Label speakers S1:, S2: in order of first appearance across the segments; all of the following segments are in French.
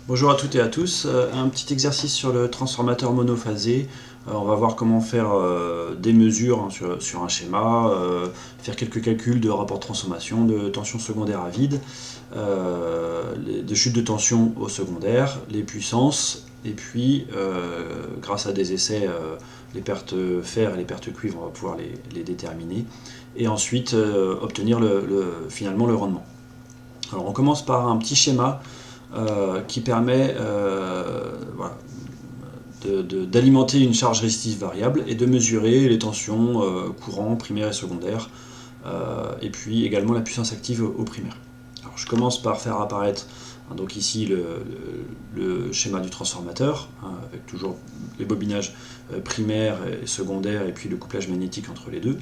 S1: Bonjour à toutes et à tous, un petit exercice sur le transformateur monophasé. On va voir comment faire des mesures hein, sur un schéma, faire quelques calculs de rapport de transformation, de tension secondaire à vide, de chute de tension au secondaire, les puissances, et puis grâce à des essais, les pertes fer et les pertes cuivre, on va pouvoir les déterminer, et ensuite obtenir finalement le rendement. Alors on commence par un petit schéma qui permet voilà, d'alimenter une charge résistive variable et de mesurer les tensions courant primaire et secondaire, et puis également la puissance active au primaire. Alors je commence par faire apparaître donc ici le schéma du transformateur, avec toujours les bobinages primaires et secondaires et puis le couplage magnétique entre les deux.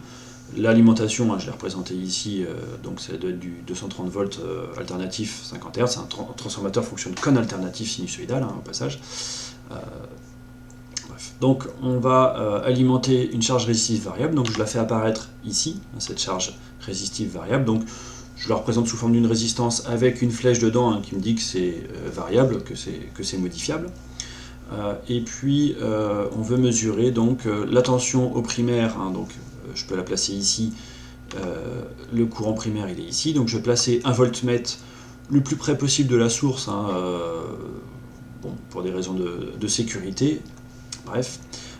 S1: L'alimentation, je l'ai représenté ici, donc ça doit être du 230 volts alternatif 50 Hz. Un transformateur fonctionne qu'en alternatif sinusoïdal, au passage. Bref. Donc on va alimenter une charge résistive variable, donc je la fais apparaître ici, cette charge résistive variable. Donc je la représente sous forme d'une résistance avec une flèche dedans qui me dit que c'est variable, que c'est modifiable. Et puis on veut mesurer donc la tension au primaire, donc je peux la placer ici, le courant primaire il est ici, donc je vais placer un voltmètre le plus près possible de la source, bon, pour des raisons de sécurité, bref.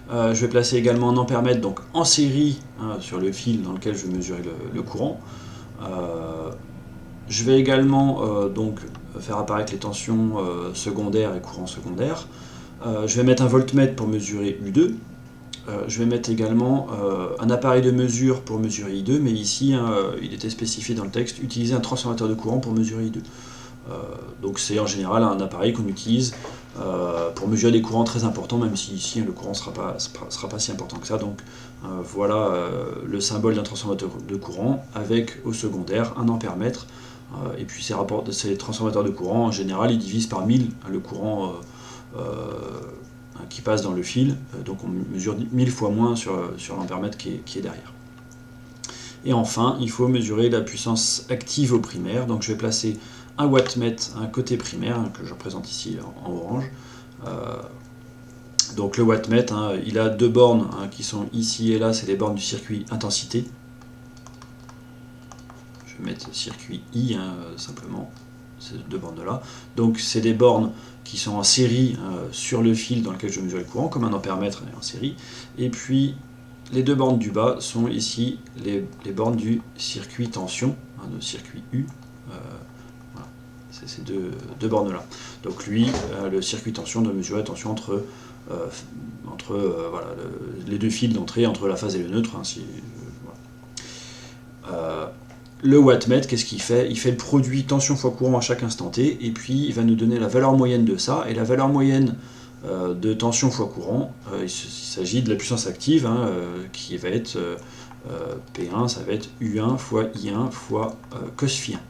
S1: Je vais placer également un ampèremètre donc en série sur le fil dans lequel je vais mesurer le courant. Je vais également donc faire apparaître les tensions secondaires et courants secondaires. Je vais mettre un voltmètre pour mesurer U2. Je vais mettre également un appareil de mesure pour mesurer I2, mais ici il était spécifié dans le texte, utiliser un transformateur de courant pour mesurer I2. Donc c'est en général un appareil qu'on utilise pour mesurer des courants très importants, même si ici le courant ne sera pas si important que ça. Donc voilà le symbole d'un transformateur de courant avec au secondaire un ampèremètre. Et puis ces transformateurs de courant, en général, ils divisent par 1000 le courant qui passe dans le fil, donc on mesure 1000 fois moins sur l'ampèremètre qui est derrière. Et enfin, il faut mesurer la puissance active au primaire, donc je vais placer un wattmètre à un côté primaire, que je représente ici en orange. Donc le wattmètre, il a deux bornes qui sont ici et là, c'est les bornes du circuit intensité. Je vais mettre circuit I simplement, ces deux bornes-là. Donc c'est des bornes qui sont en série sur le fil dans lequel je mesure le courant, comme un ampèremètre en série. Et puis les deux bornes du bas sont ici les bornes du circuit tension, le circuit U. Voilà. C'est ces deux bornes-là. Donc lui, le circuit tension doit mesurer la tension entre voilà, les deux fils d'entrée, entre la phase et le neutre. Voilà. Le wattmètre, qu'est-ce qu'il fait? Il fait le produit tension fois courant à chaque instant t, et puis il va nous donner la valeur moyenne de ça, et la valeur moyenne de tension fois courant, il s'agit de la puissance active, qui va être P1, ça va être U1 fois I1 fois cos phi 1.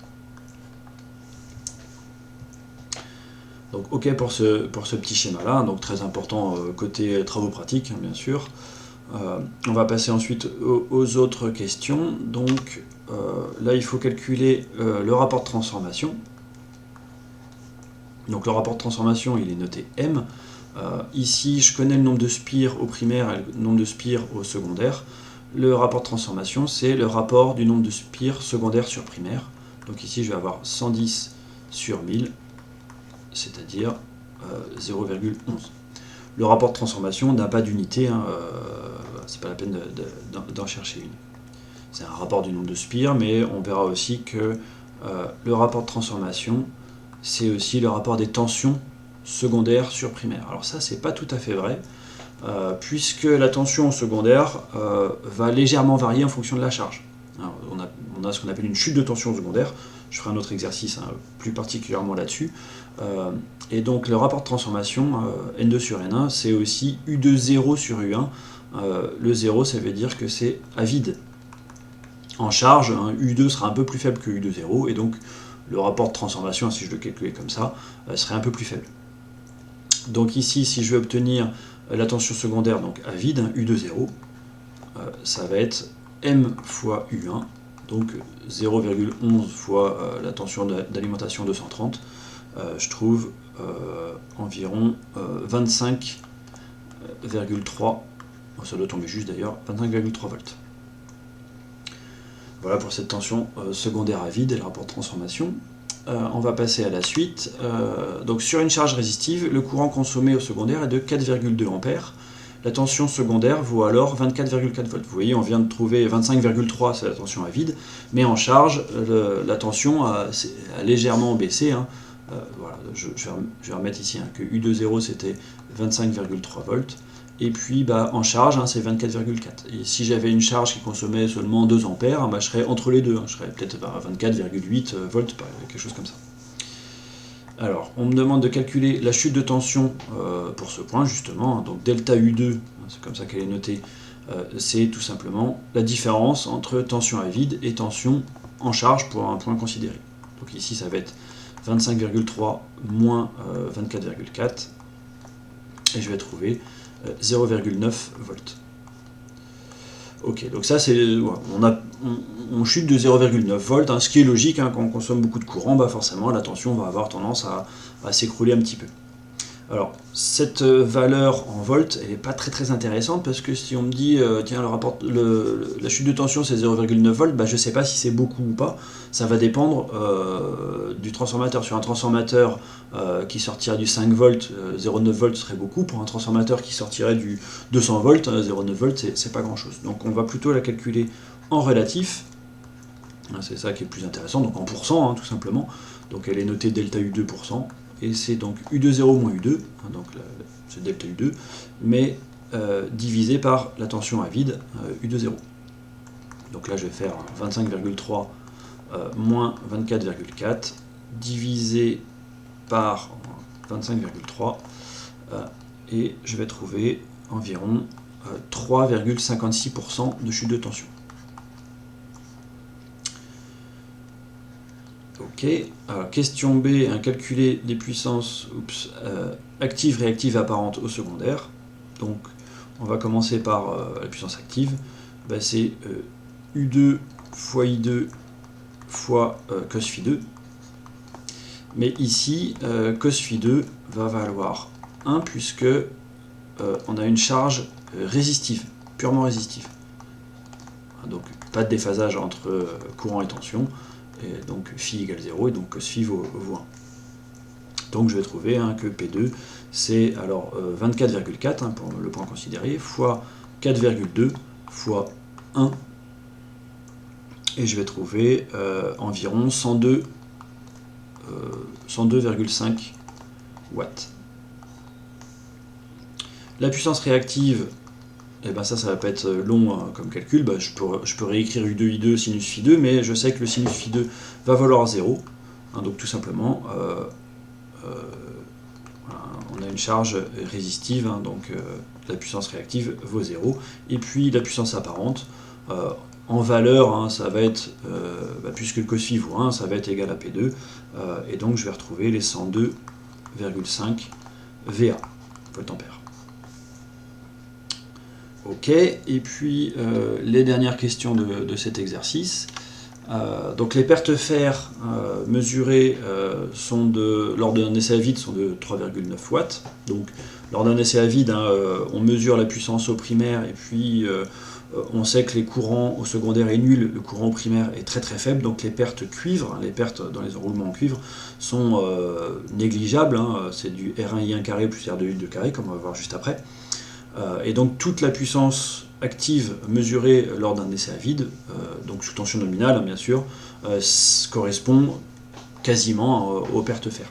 S1: Donc ok pour ce petit schéma-là, donc très important côté travaux pratiques, bien sûr. On va passer ensuite aux autres questions. Donc là, il faut calculer le rapport de transformation. Donc le rapport de transformation, il est noté M. Ici, je connais le nombre de spires au primaire et le nombre de spires au secondaire. Le rapport de transformation, c'est le rapport du nombre de spires secondaires sur primaire. Donc ici, je vais avoir 110 sur 1000, c'est-à-dire 0,11. Le rapport de transformation n'a pas d'unité, c'est pas la peine d'en chercher une. C'est un rapport du nombre de spires, mais on verra aussi que le rapport de transformation, c'est aussi le rapport des tensions secondaires sur primaire. Alors ça, c'est pas tout à fait vrai, puisque la tension secondaire va légèrement varier en fonction de la charge. Alors, on a ce qu'on appelle une chute de tension secondaire. Je ferai un autre exercice plus particulièrement là-dessus. Et donc le rapport de transformation, N2 sur N1, c'est aussi U de 0 sur U1. Le 0, ça veut dire que c'est à vide. En charge, U2 sera un peu plus faible que U de 0, et donc le rapport de transformation, si je le calculais comme ça, serait un peu plus faible. Donc ici, si je veux obtenir la tension secondaire donc à vide, U de 0, ça va être M fois U1, donc 0,11 fois la tension d'alimentation 230, je trouve environ 25,3, ça doit tomber juste d'ailleurs, 25,3 volts. Voilà pour cette tension secondaire à vide et le rapport de transformation. On va passer à la suite. Donc sur une charge résistive, le courant consommé au secondaire est de 4,2 ampères. La tension secondaire vaut alors 24,4 volts. Vous voyez, on vient de trouver 25,3, c'est la tension à vide, mais en charge, la tension a légèrement baissé. Hein. Voilà, je vais remettre ici hein, que U20 c'était 25,3 volts, et puis en charge hein, c'est 24,4. Et si j'avais une charge qui consommait seulement 2 ampères, je serais entre les deux, hein, je serais peut-être à 24,8 volts, quelque chose comme ça. Alors, on me demande de calculer la chute de tension pour ce point, justement. Donc, delta U2, c'est comme ça qu'elle est notée, c'est tout simplement la différence entre tension à vide et tension en charge pour un point considéré. Donc ici, ça va être 25,3 moins 24,4, et je vais trouver 0,9 volts. Ok, donc ça c'est, on chute de 0,9 volts, hein, ce qui est logique, hein, quand on consomme beaucoup de courant, forcément la tension va avoir tendance à s'écrouler un petit peu. Alors, cette valeur en volts, elle n'est pas très intéressante, parce que si on me dit, tiens, la chute de tension c'est 0,9 volts, je ne sais pas si c'est beaucoup ou pas, ça va dépendre du transformateur. Sur un transformateur qui sortirait du 5 volts, 0,9 volts serait beaucoup. Pour un transformateur qui sortirait du 200 volts, 0,9 volts c'est pas grand chose. Donc on va plutôt la calculer en relatif, c'est ça qui est le plus intéressant, donc en pourcent hein, tout simplement. Donc elle est notée delta U2%. Et c'est donc U20 moins U2, hein, donc c'est delta U2, mais divisé par la tension à vide, U20. Donc là je vais faire 25,3 moins 24,4, divisé par 25,3, et je vais trouver environ 3,56% de chute de tension. Ok, alors question B, calculer les puissances actives, réactives, apparentes au secondaire. Donc on va commencer par la puissance active, c'est U2 fois I2 fois cos phi2. Mais ici, cos phi2 va valoir 1 puisque on a une charge résistive, purement résistive. Donc pas de déphasage entre courant et tension. Et donc phi égale 0, et donc cos phi vaut 1. Donc je vais trouver que P2 c'est alors 24,4 pour le point considéré, fois 4,2 fois 1, et je vais trouver environ 102,5 watts. La puissance réactive, ça va pas être long comme calcul, je peux réécrire U2, I2, sinus phi2, mais je sais que le sinus phi2 va valoir 0, donc tout simplement, on a une charge résistive, donc la puissance réactive vaut 0, et puis la puissance apparente, en valeur, ça va être, puisque le cos phi vaut 1, ça va être égal à P2, et donc je vais retrouver les 102,5 VA, volt-ampère. Ok, et puis les dernières questions de cet exercice. Donc les pertes fer mesurées lors d'un essai à vide sont de 3,9 watts. Donc lors d'un essai à vide, on mesure la puissance au primaire, et puis on sait que les courants au secondaire est nul, le courant au primaire est très faible, donc les pertes cuivre, les pertes dans les enroulements en cuivre sont négligeables, c'est du R1I1 carré plus R2I2 carré, comme on va voir juste après. Et donc toute la puissance active mesurée lors d'un essai à vide, donc sous tension nominale bien sûr, correspond quasiment aux pertes fer.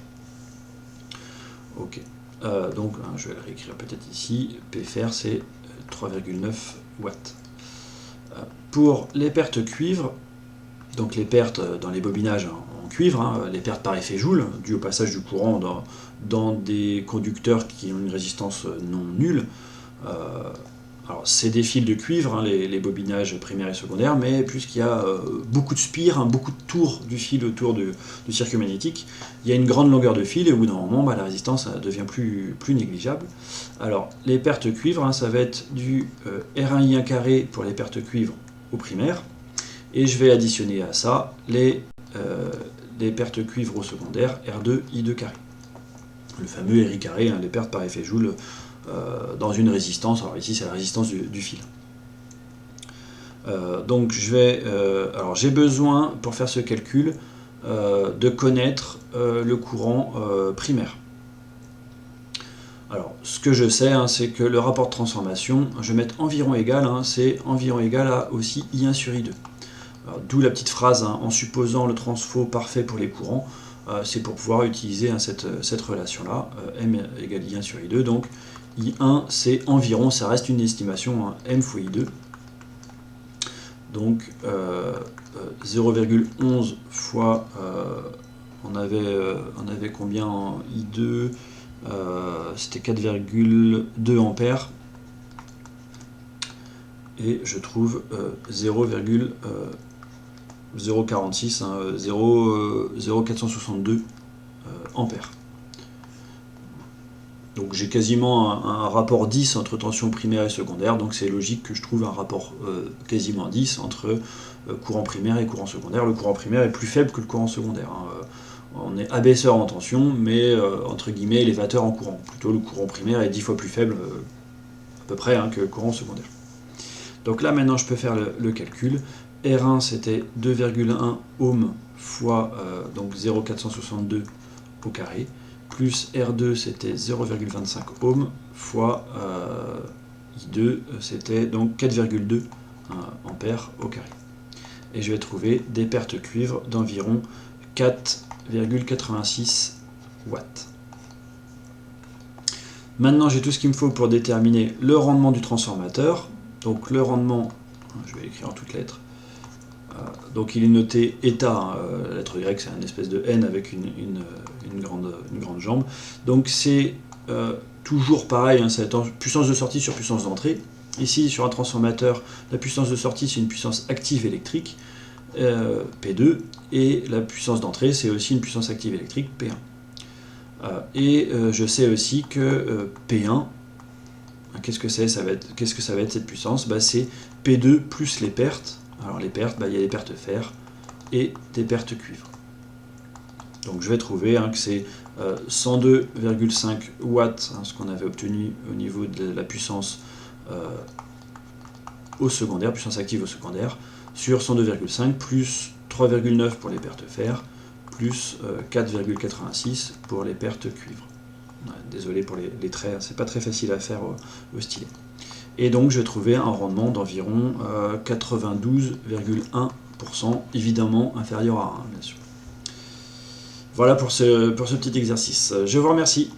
S1: Ok, donc je vais le réécrire peut-être ici, P fer c'est 3,9 watts. Pour les pertes cuivre, donc les pertes dans les bobinages en cuivre, les pertes par effet Joule, dues au passage du courant dans des conducteurs qui ont une résistance non nulle. Alors c'est des fils de cuivre, les bobinages primaires et secondaires, mais puisqu'il y a beaucoup de spires, beaucoup de tours du fil autour du circuit magnétique, il y a une grande longueur de fil, et au bout d'un moment, la résistance devient plus négligeable. Alors les pertes cuivre, ça va être du R1I1 carré pour les pertes cuivre au primaire, et je vais additionner à ça les des pertes cuivre au secondaire, R2, I2 carré. Le fameux RI carré, les pertes par effet Joule dans une résistance. Alors ici, c'est la résistance du fil. Donc j'ai besoin, pour faire ce calcul, de connaître le courant primaire. Alors, ce que je sais, c'est que le rapport de transformation, je vais mettre environ égal, c'est environ égal à aussi I1 sur I2. D'où la petite phrase, en supposant le transfo parfait pour les courants, c'est pour pouvoir utiliser cette relation-là, M égale I1 sur I2, donc I1 c'est environ, ça reste une estimation, M fois I2, donc 0,11 fois, on avait combien en I2, c'était 4,2 ampères, et je trouve 0,046, 0,462 ampères. Donc j'ai quasiment un rapport 10 entre tension primaire et secondaire, donc c'est logique que je trouve un rapport quasiment 10 entre courant primaire et courant secondaire. Le courant primaire est plus faible que le courant secondaire. On est abaisseur en tension, mais entre guillemets élévateur en courant. Plutôt le courant primaire est 10 fois plus faible, à peu près, que le courant secondaire. Donc là maintenant je peux faire le calcul. R1 c'était 2,1 ohms fois donc 0,462 au carré, plus R2 c'était 0,25 ohms fois I2 c'était donc 4,2 ampères au carré. Et je vais trouver des pertes cuivre d'environ 4,86 watts. Maintenant j'ai tout ce qu'il me faut pour déterminer le rendement du transformateur. Donc le rendement, je vais l'écrire en toutes lettres, donc il est noté état, la lettre Y c'est une espèce de N avec une grande jambe. Donc c'est toujours pareil, c'est puissance de sortie sur puissance d'entrée. Ici sur un transformateur, la puissance de sortie c'est une puissance active électrique, P2, et la puissance d'entrée c'est aussi une puissance active électrique, P1. Et je sais aussi que P1, qu'est-ce que ça va être cette puissance? C'est P2 plus les pertes. Alors les pertes, il y a des pertes fer et des pertes cuivre. Donc je vais trouver que c'est 102,5 watts, ce qu'on avait obtenu au niveau de la puissance au secondaire, puissance active au secondaire, sur 102,5 plus 3,9 pour les pertes fer, plus 4,86 pour les pertes cuivre. Désolé pour les traits, c'est pas très facile à faire au stylet. Et donc je vais trouver un rendement d'environ 92,1%, évidemment inférieur à 1, bien sûr. Voilà pour ce petit exercice. Je vous remercie.